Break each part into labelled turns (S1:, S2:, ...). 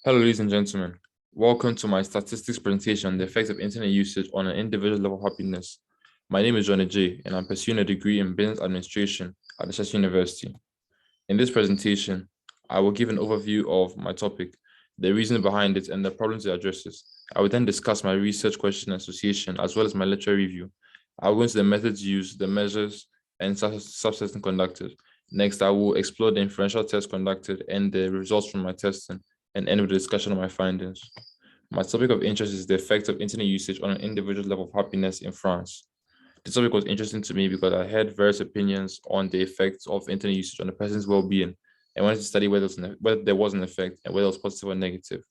S1: Hello, ladies and gentlemen. Welcome to my statistics presentation on the effects of internet usage on an individual level of happiness. My name is John Adjei, and I'm pursuing a degree in business administration at the Chester University. In this presentation, I will give an overview of my topic, the reason behind it, and the problems it addresses. I will then discuss my research question association as well as my literary review. I will go into the methods used, the measures, and subtesting conducted. Next, I will explore the inferential test conducted and the results from my testing, and end with a discussion of my findings. My topic of interest is the effect of internet usage on an individual level of happiness in France. This topic was interesting to me because I heard various opinions on the effects of internet usage on a person's well-being and wanted to study whether there was an effect and whether it was positive or negative.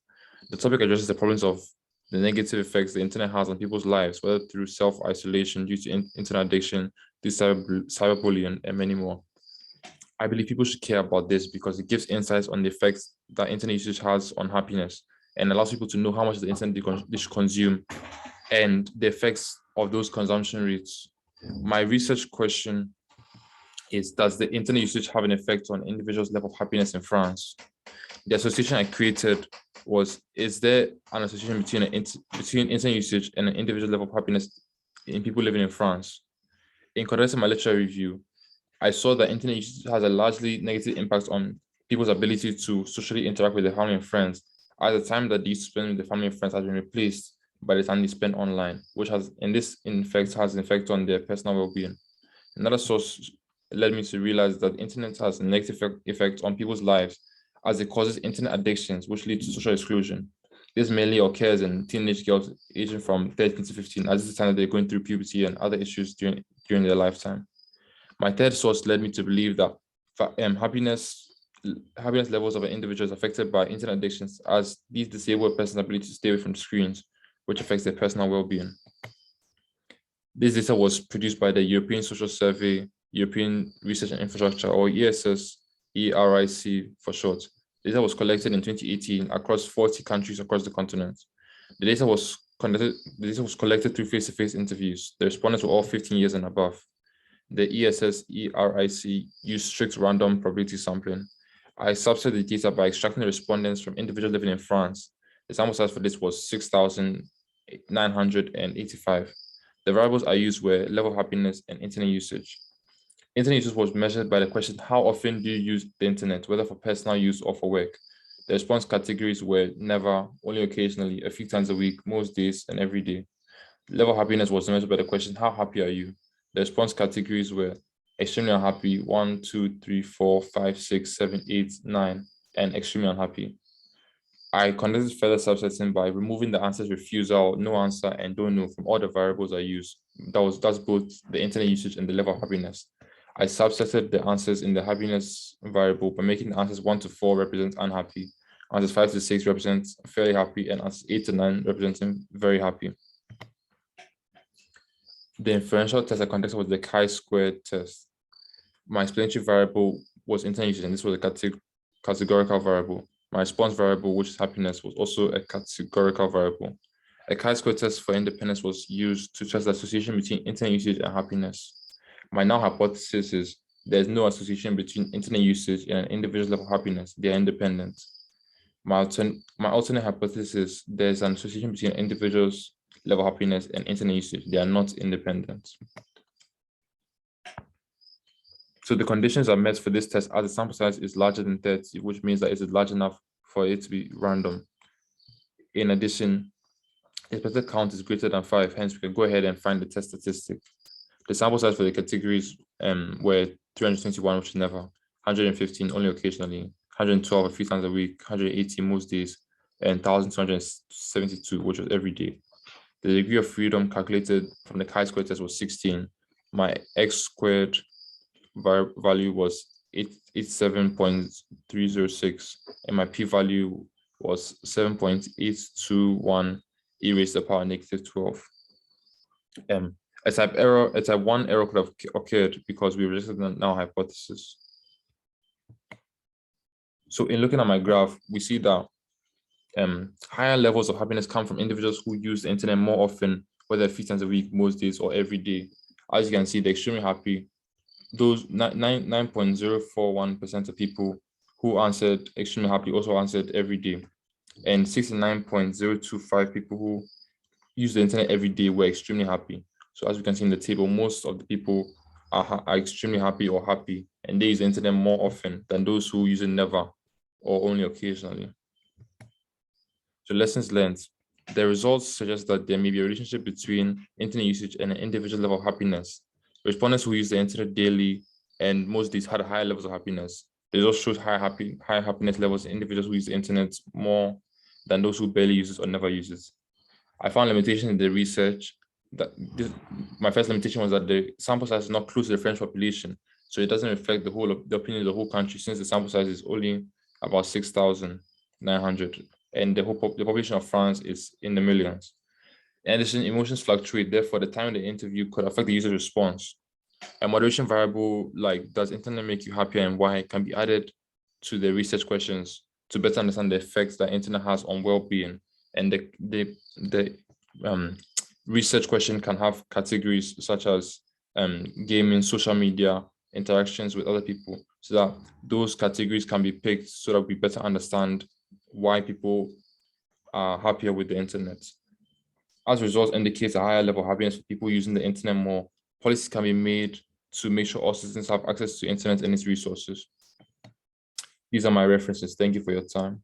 S1: The topic addresses the problems of the negative effects the internet has on people's lives, whether through self-isolation due to internet addiction, through cyberbullying, and many more. I believe people should care about this because it gives insights on the effects that internet usage has on happiness and allows people to know how much of the internet they should consume and the effects of those consumption rates. My research question is, does the internet usage have an effect on individuals' level of happiness in France? The association I created was, is there an association between internet usage and an individual level of happiness in people living in France? In conducting my literary review, I saw that internet usage has a largely negative impact on people's ability to socially interact with their family and friends, as the time that they used to spend with their family and friends has been replaced by the time they spend online, which has an effect on their personal well-being. Another source led me to realize that the internet has a negative effect on people's lives as it causes internet addictions, which lead to social exclusion. This mainly occurs in teenage girls aging from 13 to 15, as this is the time that they're going through puberty and other issues during their lifetime. My third source led me to believe that happiness levels of an individual is affected by internet addictions, as these disable a person's ability to stay away from screens, which affects their personal well-being. This data was produced by the European Social Survey, European Research and Infrastructure, or ESS, ERIC for short. The data was collected in 2018 across 40 countries across the continent. The data was collected through face-to-face interviews. The respondents were all 15 years and above. The ESS ERIC used strict random probability sampling. I subset the data by extracting the respondents from individuals living in France. The sample size for this was 6,985. The variables I used were level of happiness and internet usage. Internet usage was measured by the question, how often do you use the internet, whether for personal use or for work? The response categories were never, only occasionally, a few times a week, most days, and every day. Level of happiness was measured by the question, how happy are you? The response categories were extremely unhappy, 1, 2, 3, 4, 5, 6, 7, 8, 9, and extremely unhappy. I conducted further subsetting by removing the answers refusal, no answer, and don't know from all the variables I used. That's both the internet usage and the level of happiness. I subsetted the answers in the happiness variable by making the answers 1 to 4 represent unhappy, answers 5 to 6 represent fairly happy, and answers 8 to 9 representing very happy. The inferential test I conducted was the chi-squared test. My explanatory variable was internet usage, and this was a categorical variable. My response variable, which is happiness, was also a categorical variable. A chi-squared test for independence was used to test the association between internet usage and happiness. My null hypothesis is there's no association between internet usage and an individual's level of happiness. They are independent. My alternate hypothesis is there's an association between an individual's level of happiness and internet usage. They are not independent. So the conditions are met for this test as the sample size is larger than 30, which means that it is large enough for it to be random. In addition, the expected count is greater than 5, hence we can go ahead and find the test statistic. The sample size for the categories were 321, which is never, 115 only occasionally, 112 a few times a week, 180 most days, and 1,272, which was every day. The degree of freedom calculated from the chi-square test was 16. My x-squared value was 87.306, and my p-value was 7.821 e raised to the power -12. A type 1 error could have occurred because we rejected the null hypothesis. So in looking at my graph, we see that higher levels of happiness come from individuals who use the internet more often, whether a few times a week, most days, or every day. As you can see, they're extremely happy. Those 9.041% of people who answered extremely happy also answered every day. and 69.025 people who use the internet every day were extremely happy. So as we can see in the table, most of the people are extremely happy or happy, and they use the internet more often than those who use it never or only occasionally. So lessons learned. The results suggest that there may be a relationship between internet usage and an individual level of happiness. Respondents who use the internet daily and most days had higher levels of happiness. The results showed higher happiness levels in individuals who use the internet more than those who barely use it or never use it. I found limitations in the research. My first limitation was that the sample size is not close to the French population, so it doesn't reflect the opinion of the whole country, since the sample size is only about 6,900, and the population of France is in the millions. In addition, emotions fluctuate. Therefore, the time of the interview could affect the user's response. A moderation variable like "does internet make you happier and why" can be added to the research questions to better understand the effects that internet has on well-being. And the research question can have categories such as gaming, social media, interactions with other people, so that those categories can be picked so that we better understand why people are happier with the internet. As results indicate a higher level of happiness for people using the internet more, policies can be made to make sure all citizens have access to internet and its resources. These are my references. Thank you for your time.